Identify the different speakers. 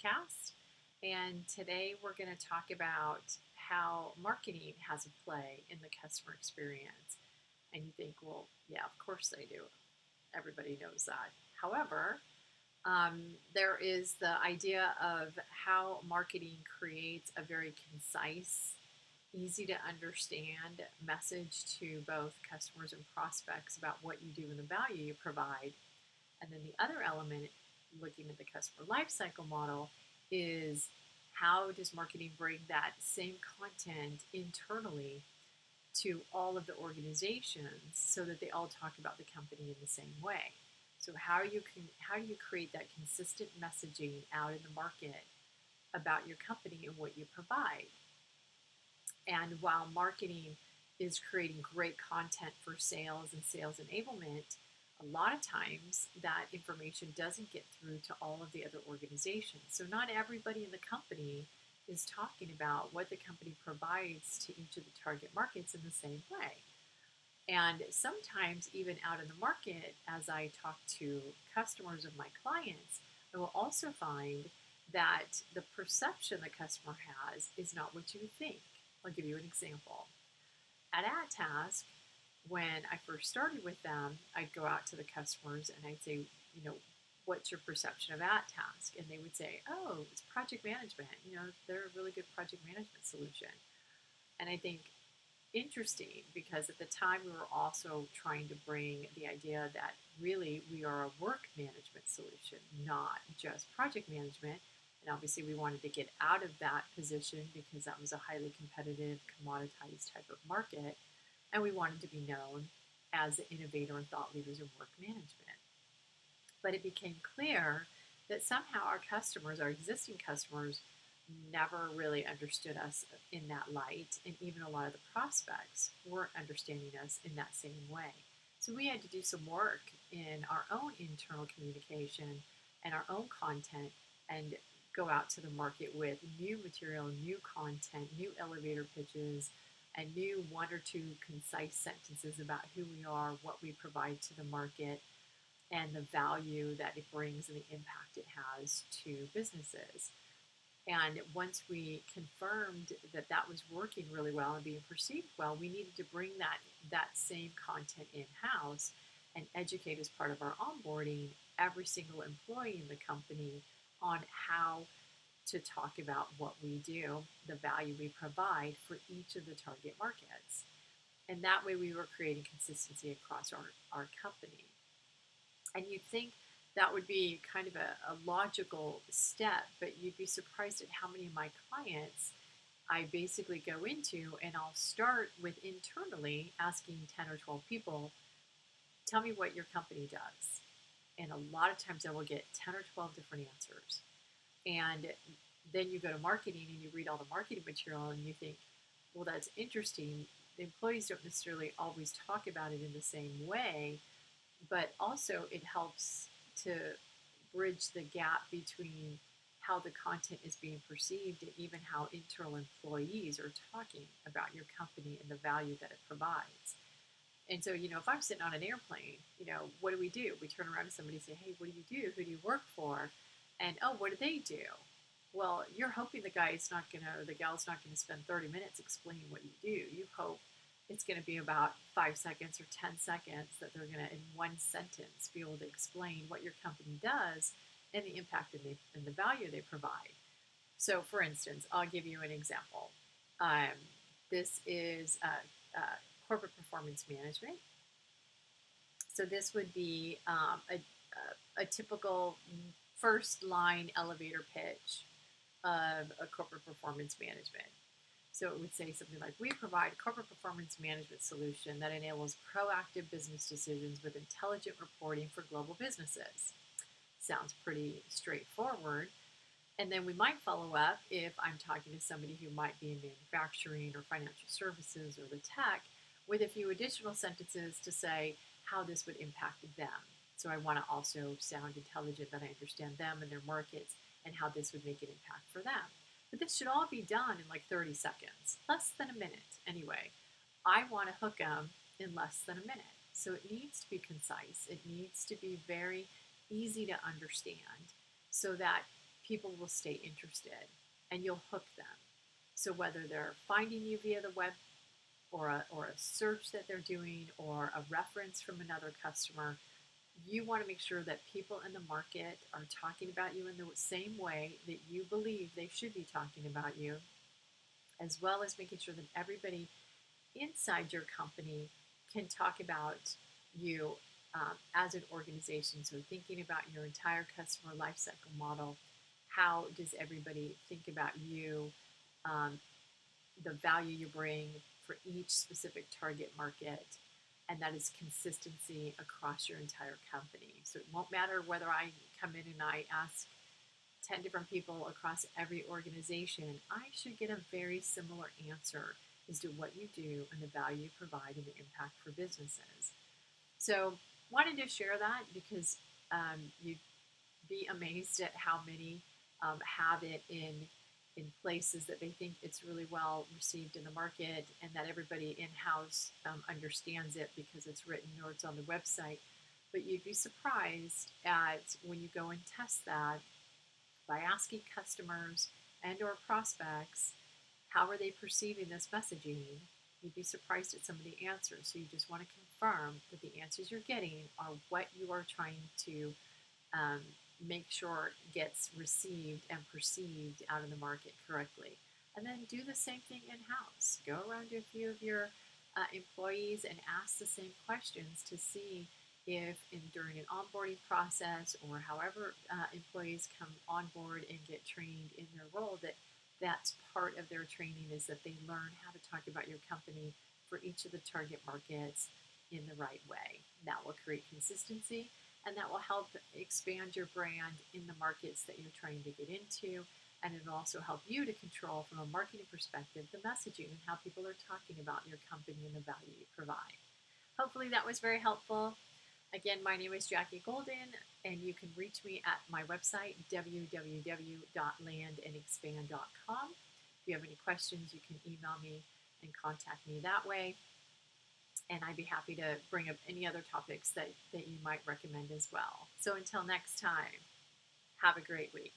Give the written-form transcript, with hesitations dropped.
Speaker 1: Podcast. And today we're going to talk about how marketing has a play in the customer experience. And you think, well, yeah, of course they do. Everybody knows that. However, there is the idea of how marketing creates a very concise, easy to understand message to both customers and prospects about what you do and the value you provide. And then the other element, looking at the customer lifecycle model, is how does marketing bring that same content internally to all of the organizations so that they all talk about the company in the same way? So how do you create that consistent messaging out in the market about your company and what you provide? And while marketing is creating great content for sales and sales enablement, a lot of times that information doesn't get through to all of the other organizations. So not everybody in the company is talking about what the company provides to each of the target markets in the same way. And sometimes even out in the market, as I talk to customers of my clients, I will also find that the perception the customer has is not what you think. I'll give you an example. At AdTask, when I first started with them, I'd go out to the customers and I'd say, what's your perception of AdTask? And they would say, oh, it's project management. They're a really good project management solution. And I think interesting because at the time we were also trying to bring the idea that really we are a work management solution, not just project management. And obviously we wanted to get out of that position because that was a highly competitive, commoditized type of market. And we wanted to be known as the innovator and thought leaders in work management. But it became clear that somehow our customers, our existing customers, never really understood us in that light. And even a lot of the prospects weren't understanding us in that same way. So we had to do some work in our own internal communication and our own content and go out to the market with new material, new content, new elevator pitches, and new one or two concise sentences about who we are, what we provide to the market, and the value that it brings and the impact it has to businesses. And once we confirmed that that was working really well and being perceived well, we needed to bring that same content in-house and educate as part of our onboarding every single employee in the company on how to talk about what we do, the value we provide for each of the target markets. And that way we were creating consistency across our company. And you'd think that would be kind of a logical step, but you'd be surprised at how many of my clients I basically go into and I'll start with internally asking 10 or 12 people, tell me what your company does. And a lot of times I will get 10 or 12 different answers. And then you go to marketing and you read all the marketing material and you think, well, that's interesting. The employees don't necessarily always talk about it in the same way, but also it helps to bridge the gap between how the content is being perceived and even how internal employees are talking about your company and the value that it provides. And so, if I'm sitting on an airplane, what do? We turn around to somebody and say, hey, what do you do? Who do you work for? And, oh, what do they do? Well, you're hoping the gal's not going to spend 30 minutes explaining what you do. You hope it's going to be about 5 seconds or 10 seconds that they're going to, in one sentence, be able to explain what your company does and the impact and the value they provide. So, for instance, I'll give you an example. This is corporate performance management. So this would be a typical first line elevator pitch of a corporate performance management. So it would say something like, we provide a corporate performance management solution that enables proactive business decisions with intelligent reporting for global businesses. Sounds pretty straightforward. And then we might follow up if I'm talking to somebody who might be in manufacturing or financial services or the tech with a few additional sentences to say how this would impact them. So I want to also sound intelligent, that I understand them and their markets and how this would make an impact for them. But this should all be done in like 30 seconds, less than a minute anyway. I want to hook them in less than a minute. So it needs to be concise. It needs to be very easy to understand so that people will stay interested and you'll hook them. So whether they're finding you via the web or a search that they're doing or a reference from another customer, you want to make sure that people in the market are talking about you in the same way that you believe they should be talking about you, as well as making sure that everybody inside your company can talk about you as an organization. So thinking about your entire customer lifecycle model, how does everybody think about you, um, the value you bring for each specific target market, and that is consistency across your entire company. So it won't matter whether I come in and I ask 10 different people across every organization, I should get a very similar answer as to what you do and the value you provide and the impact for businesses. So wanted to share that because you'd be amazed at how many have it in places that they think it's really well received in the market and that everybody in-house understands it because it's written or it's on the website. But you'd be surprised at when you go and test that by asking customers and or prospects, how are they perceiving this messaging? You'd be surprised at some of the answers. So you just want to confirm that the answers you're getting are what you are trying to um, make sure gets received and perceived out in the market correctly. And then do the same thing in-house. Go around to a few of your employees and ask the same questions to see if during an onboarding process or however employees come on board and get trained in their role, that's part of their training is that they learn how to talk about your company for each of the target markets in the right way. That will create consistency and that will help expand your brand in the markets that you're trying to get into. And it'll also help you to control from a marketing perspective the messaging and how people are talking about your company and the value you provide. Hopefully that was very helpful. Again, my name is Jackie Golden, and you can reach me at my website, www.landandexpand.com. If you have any questions, you can email me and contact me that way. And I'd be happy to bring up any other topics that you might recommend as well. So until next time, have a great week.